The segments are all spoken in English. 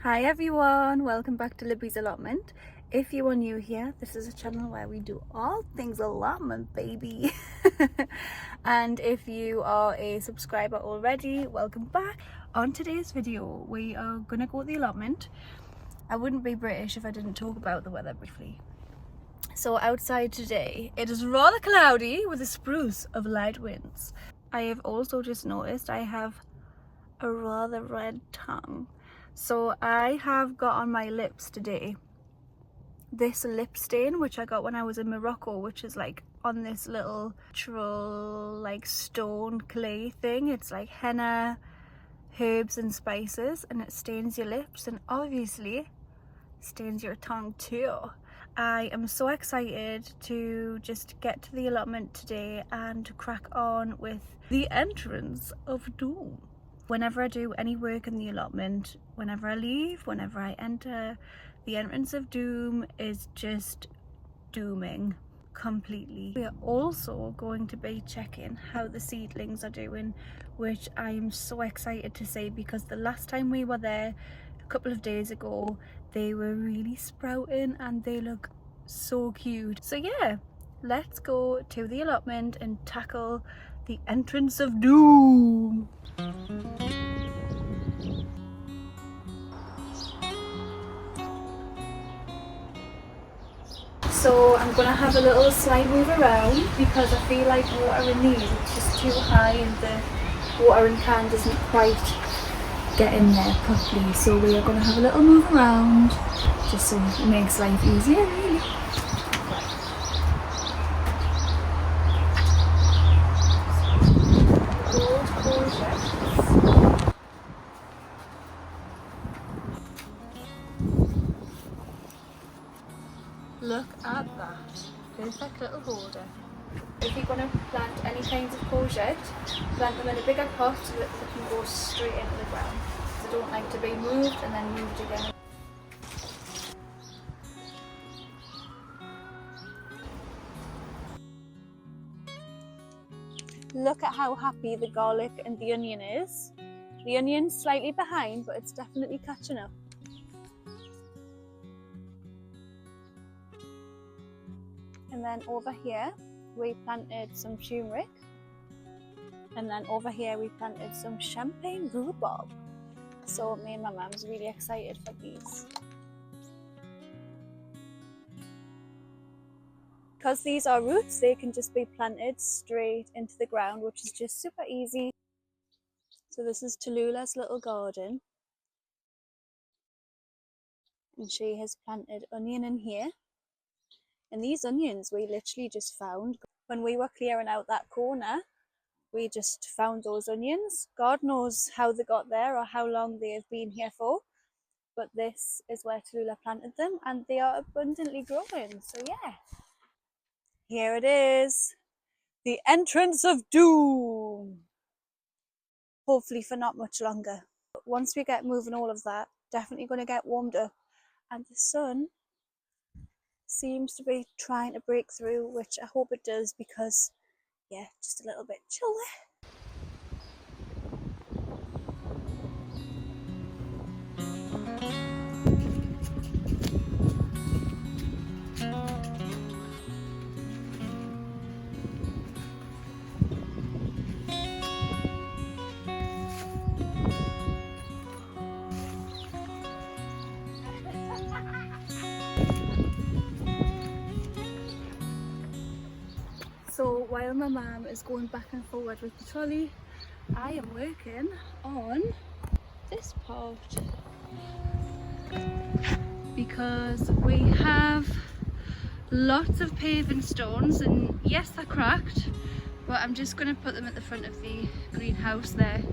Hi everyone, welcome back to Libby's Allotment. If you are new here, this is a channel where we do all things allotment, baby. And if you are a subscriber already, welcome back. On today's video, we are gonna go to the allotment. I wouldn't be British if I didn't talk about the weather briefly. So outside today, it is rather cloudy with a spruce of light winds. I have also just noticed I have a rather red tongue. So I have got on my lips today this lip stain which I got when I was in Morocco, which is like on this little natural like stone clay thing. It's like henna, herbs and spices, and it stains your lips and obviously stains your tongue too. I am so excited to just get to the allotment today and to crack on with the entrance of doom. Whenever I do any work in the allotment, whenever I leave, whenever I enter, the entrance of doom is just dooming completely. We are also going to be checking how the seedlings are doing, which I am so excited to see because the last time we were there a couple of days ago, they were really sprouting and they look so cute. So yeah, let's go to the allotment and tackle the entrance of doom. So I'm gonna have a little slight move around because I feel like watering these, it's just too high and the watering can doesn't quite get in there properly. So we are gonna have a little move around just so it makes life easier really. Look at that, perfect little holder. If you're going to plant any kinds of courgette, plant them in a bigger pot so that they can go straight into the ground. They don't like to be moved and then moved again. Look at how happy the garlic and the onion is. The onion's slightly behind, but it's definitely catching up. And then over here we planted some turmeric, and then over here we planted some champagne rhubarb. So me and my mum's really excited for these. Because these are roots, they can just be planted straight into the ground, which is just super easy. So this is Tallulah's little garden, and she has planted onion in here. And these onions we literally just found when we were clearing out that corner. We just found those onions. God knows how they got there or how long they have been here for, but this is where Tallulah planted them and they are abundantly growing. So yeah, here it is, the entrance of doom. Hopefully for not much longer. But once we get moving all of that, definitely going to get warmed up, and the sun seems to be trying to break through, which I hope it does because yeah, just a little bit chilly. So while my mum is going back and forward with the trolley, I am working on this part because we have lots of paving stones, and yes, they're cracked, but I'm just going to put them at the front of the greenhouse there.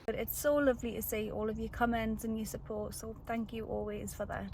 But it's so lovely to see all of your comments and your support, so thank you always for that.